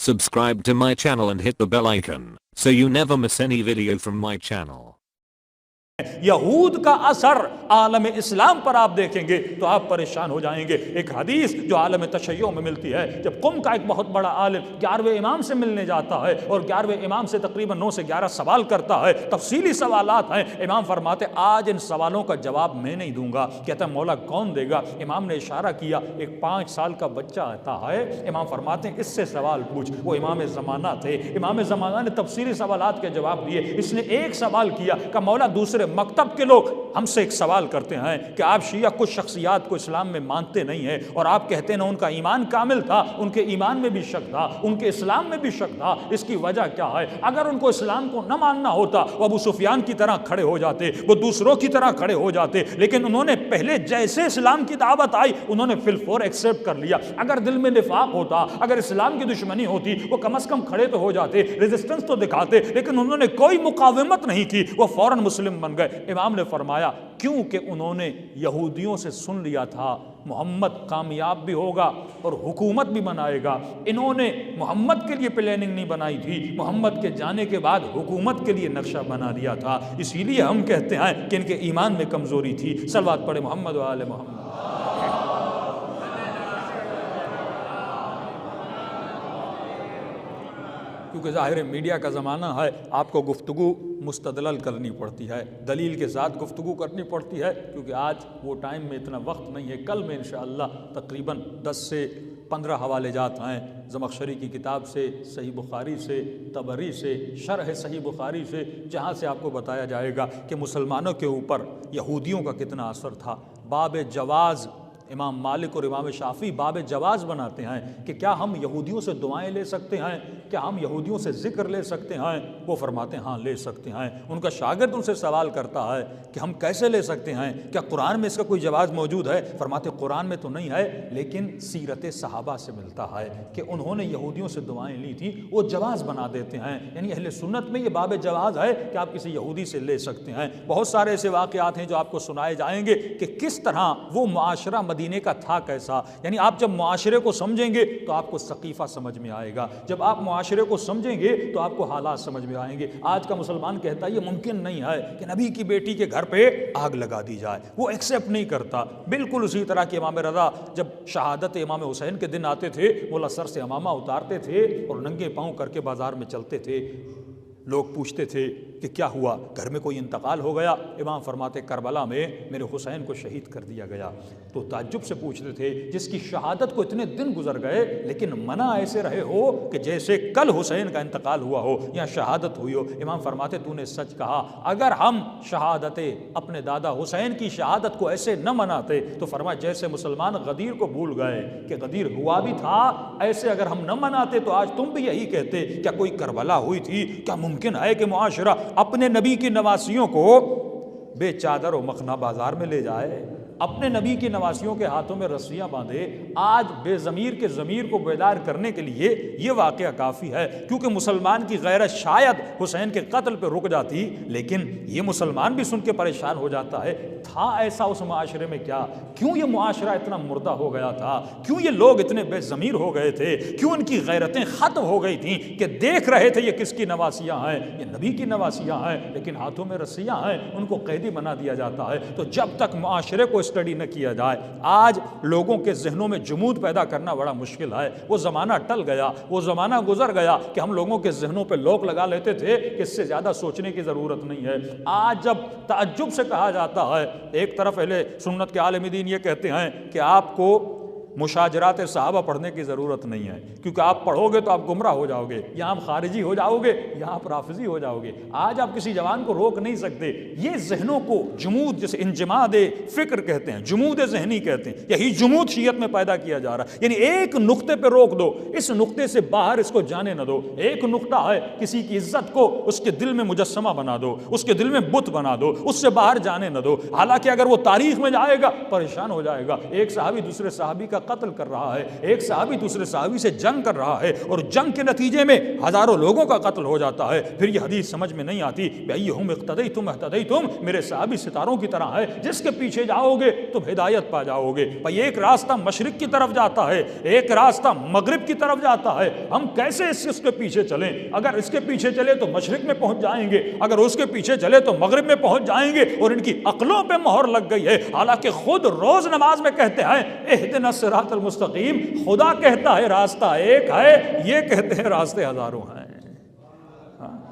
Subscribe to my channel and hit the bell icon so you never miss any video from my channel. یہود کا اثر عالم اسلام پر آپ دیکھیں گے تو آپ پریشان ہو جائیں گے۔ ایک حدیث جو عالم تشیع میں ملتی ہے، جب قم کا ایک بہت بڑا عالم 11ویں امام سے ملنے جاتا ہے اور 11ویں امام سے تقریباً 9 سے 11 سوال کرتا ہے، تفصیلی سوالات ہیں، امام فرماتے آج ان سوالوں کا جواب میں نہیں دوں گا۔ کہتا ہے مولا کون دے گا؟ امام نے اشارہ کیا، ایک 5 سال کا بچہ آتا ہے، امام فرماتے ہیں اس سے سوال پوچھ۔ وہ امام زمانہ تھے، امام زمانہ نے تفصیلی سوالات کے جواب دیے۔ اس نے ایک سوال کیا کہ مولا دوسرے مکتب کے لوگ ہم سے ایک سوال کرتے ہیں کہ آپ شیعہ کچھ شخصیات کو اسلام میں مانتے نہیں ہیں اور آپ کہتے ہیں نا ان کا ایمان کامل تھا، ان کے ایمان میں بھی شک تھا، ان کے اسلام میں بھی شک تھا، اس کی وجہ کیا ہے؟ اگر ان کو اسلام کو نہ ماننا ہوتا وہ ابو سفیان کی طرح کھڑے ہو جاتے، وہ دوسروں کی طرح کھڑے ہو جاتے، لیکن انہوں نے پہلے جیسے اسلام کی دعوت آئی انہوں نے فی الفور ایکسیپٹ کر لیا۔ اگر دل میں نفاق ہوتا، اگر اسلام کی دشمنی ہوتی، وہ کم از کم کھڑے تو ہو جاتے، ریزسٹنس تو دکھاتے، لیکن انہوں نے کوئی مقاومت نہیں کی، وہ فوراً مسلم بن گئے۔ امام نے فرمایا کیونکہ انہوں نے یہودیوں سے سن لیا تھا محمد کامیاب بھی ہوگا اور حکومت بھی بنائے گا، انہوں نے محمد کے لیے پلاننگ نہیں بنائی تھی، محمد کے جانے کے بعد حکومت کے لیے نقشہ بنا دیا تھا۔ اسی لیے ہم کہتے ہیں کہ ان کے ایمان میں کمزوری تھی۔ صلوات پڑھے محمد و آل محمد۔ کیونکہ ظاہر میڈیا کا زمانہ ہے، آپ کو گفتگو مستدلل کرنی پڑتی ہے، دلیل کے ساتھ گفتگو کرنی پڑتی ہے، کیونکہ آج وہ ٹائم میں اتنا وقت نہیں ہے۔ کل میں انشاءاللہ تقریباً 10 سے 15 حوالے جات ہیں، زمخشری کی کتاب سے، صحیح بخاری سے، طبری سے، شرح صحیح بخاری سے، جہاں سے آپ کو بتایا جائے گا کہ مسلمانوں کے اوپر یہودیوں کا کتنا اثر تھا۔ باب جواز، امام مالک اور امام شافعی باب جواز بناتے ہیں کہ کیا ہم یہودیوں سے دعائیں لے سکتے ہیں، کیا ہم یہودیوں سے ذکر لے سکتے ہیں؟ وہ فرماتے ہیں ہاں لے سکتے ہیں۔ ان کا شاگرد ان سے سوال کرتا ہے کہ ہم کیسے لے سکتے ہیں، کیا قرآن میں اس کا کوئی جواز موجود ہے؟ فرماتے قرآن میں تو نہیں ہے، لیکن سیرت صحابہ سے ملتا ہے کہ انہوں نے یہودیوں سے دعائیں لی تھیں، وہ جواز بنا دیتے ہیں۔ یعنی اہل سنت میں یہ باب جواز ہے کہ آپ کسی یہودی سے لے سکتے ہیں۔ بہت سارے ایسے واقعات ہیں جو آپ کو سنائے جائیں گے کہ کس طرح وہ معاشرہ مدینے کا تھا کیسا۔ یعنی آپ جب معاشرے کو سمجھیں گے تو آپ کو سقیفہ سمجھ میں آئے گا، جب آپ معاشرے کو سمجھیں گے تو آپ کو حالات سمجھ میں آئیں گے۔ آج کا مسلمان کہتا ہے یہ ممکن نہیں ہے کہ نبی کی بیٹی کے گھر پہ آگ لگا دی جائے، وہ ایکسیپٹ نہیں کرتا۔ بالکل اسی طرح کہ امام رضا جب شہادت امام حسین کے دن آتے تھے، مولا سر سے امامہ اتارتے تھے اور ننگے پاؤں کر کے بازار میں چلتے تھے۔ لوگ پوچھتے تھے کہ کیا ہوا، گھر میں کوئی انتقال ہو گیا؟ امام فرماتے کربلا میں میرے حسین کو شہید کر دیا گیا۔ تو تعجب سے پوچھتے تھے جس کی شہادت کو اتنے دن گزر گئے لیکن منع ایسے رہے ہو کہ جیسے کل حسین کا انتقال ہوا ہو یا شہادت ہوئی ہو۔ امام فرماتے تو نے سچ کہا، اگر ہم شہادت اپنے دادا حسین کی شہادت کو ایسے نہ مناتے تو فرمایا جیسے مسلمان غدیر کو بھول گئے کہ غدیر ہوا بھی تھا، ایسے اگر ہم نہ مناتے تو آج تم بھی یہی کہتے کیا کوئی کربلا ہوئی تھی؟ کیا ممکن ہے کہ معاشرہ اپنے نبی کی نواسیوں کو بے چادر و مخنا بازار میں لے جائے، اپنے نبی کی نواسیوں کے ہاتھوں میں رسیاں باندھے؟ آج بے ضمیر کے ضمیر کو بیدار کرنے کے لیے یہ واقعہ کافی ہے، کیونکہ مسلمان کی غیرت شاید حسین کے قتل پہ رک جاتی، لیکن یہ مسلمان بھی سن کے پریشان ہو جاتا ہے تھا ایسا اس معاشرے میں کیا؟ کیوں یہ معاشرہ اتنا مردہ ہو گیا تھا؟ کیوں یہ لوگ اتنے بے ضمیر ہو گئے تھے؟ کیوں ان کی غیرتیں ختم ہو گئی تھیں کہ دیکھ رہے تھے یہ کس کی نواسیاں ہیں؟ یہ نبی کی نواسیاں ہیں، لیکن ہاتھوں میں رسیاں ہیں، ان کو قیدی بنا دیا جاتا ہے۔ تو جب تک معاشرے کو اسٹڈی نہ کیا جائے، آج لوگوں کے ذہنوں میں جمود پیدا کرنا بڑا مشکل ہے۔ وہ زمانہ ٹل گیا، وہ زمانہ گزر گیا کہ ہم لوگوں کے ذہنوں پہ لوک لگا لیتے تھے کہ اس سے زیادہ سوچنے کی ضرورت نہیں ہے۔ آج جب تعجب سے کہا جاتا ہے، ایک طرف اہل سنت کے عالم دین یہ کہتے ہیں کہ آپ کو مشاجرات صحابہ پڑھنے کی ضرورت نہیں ہے، کیونکہ آپ پڑھو گے تو آپ گمراہ ہو جاؤ گے، یا آپ خارجی ہو جاؤ گے یا آپ رافضی ہو جاؤ گے۔ آج آپ کسی جوان کو روک نہیں سکتے۔ یہ ذہنوں کو جمود، جسے انجماد فکر کہتے ہیں، جمود ذہنی کہتے ہیں، یہی جمود شیعت میں پیدا کیا جا رہا ہے۔ یعنی ایک نقطے پہ روک دو، اس نقطے سے باہر اس کو جانے نہ دو۔ ایک نقطہ ہے کسی کی عزت کو اس کے دل میں مجسمہ بنا دو، اس کے دل میں بت بنا دو، اس سے باہر جانے نہ دو۔ حالانکہ اگر وہ تاریخ میں جائے گا پریشان ہو جائے گا۔ ایک صحابی دوسرے صحابی کا قتل کر رہا ہے، ایک صحابی دوسرے صحابی سے جنگ کر رہا ہے اور جنگ کے نتیجے میں ہزاروں لوگوں کا قتل ہو جاتا ہے، پھر یہ حدیث سمجھ میں نہیں آتی بِأَيِّهُمْ اقْتَدَيْتُمْ اهْتَدَيْتُمْ، میرے صحابی ستاروں کی طرح ہے، جس کے پیچھے جاؤ گے تم ہدایت پا جاؤ گے۔ بھائی ایک راستہ مشرق کی طرف جاتا ہے، ایک راستہ مغرب کی طرف جاتا ہے، ہم کیسے اس کے پیچھے چلیں؟ اگر اس کے پیچھے چلے تو مشرق میں پہنچ جائیں گے، اگر اس کے پیچھے چلے تو مغرب میں پہنچ جائیں گے، اور ان کی عقلوں پہ مہر لگ گئی ہے۔ حالانکہ خود روز نماز میں کہتے ہیں اہدنا الصراط المستقیم، خدا کہتا ہے راستہ ایک ہے، یہ کہتے ہیں راستے ہزاروں ہیں۔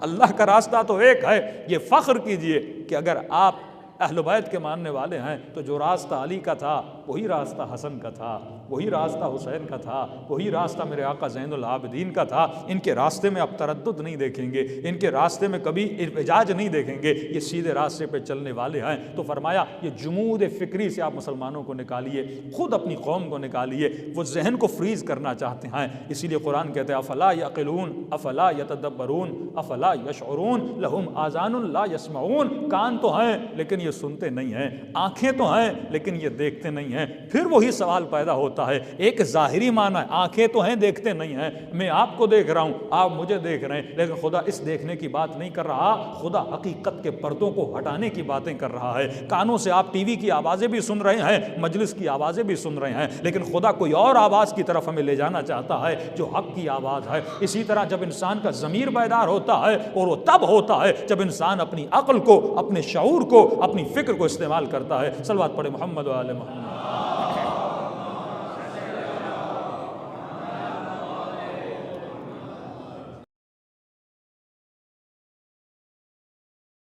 اللہ کا راستہ تو ایک ہے۔ یہ فخر کیجئے کہ اگر آپ اہل بیت کے ماننے والے ہیں تو جو راستہ علی کا تھا وہی راستہ حسن کا تھا، وہی راستہ حسین کا تھا، وہی راستہ میرے آقا زین العابدین کا تھا۔ ان کے راستے میں اب تردد نہیں دیکھیں گے، ان کے راستے میں کبھی احتجاج نہیں دیکھیں گے، یہ سیدھے راستے پہ چلنے والے ہیں۔ تو فرمایا یہ جمود فکری سے آپ مسلمانوں کو نکالیے، خود اپنی قوم کو نکالیے، وہ ذہن کو فریز کرنا چاہتے ہیں۔ اسی لیے قرآن کہتے ہیں افلا یعقلون افلا یتدبرون افلا یشعرون لہم آذان لا یسمعون، کان تو ہیں لیکن یہ سنتے نہیں ہیں، آنکھیں تو ہیں لیکن یہ دیکھتے نہیں ہیں۔ پھر وہی سوال پیدا ہوتا ہے، ایک ظاہری معنی ہے آنکھیں تو ہیں دیکھتے نہیں ہیں، میں آپ کو دیکھ رہا ہوں آپ مجھے دیکھ رہے ہیں، لیکن خدا اس دیکھنے کی بات نہیں کر رہا، خدا حقیقت کے پردوں کو ہٹانے کی باتیں کر رہا ہے۔ کانوں سے آپ ٹی وی کی آوازیں بھی سن رہے ہیں، مجلس کی آوازیں بھی سن رہے ہیں، لیکن خدا کوئی اور آواز کی طرف ہمیں لے جانا چاہتا ہے جو حق کی آواز ہے۔ اسی طرح جب انسان کا ضمیر بیدار ہوتا ہے، اور وہ تب ہوتا ہے جب انسان اپنی عقل کو، اپنے شعور کو، اپنی فکر کو استعمال کرتا ہے۔ صلوات پڑھے محمد و آل محمد۔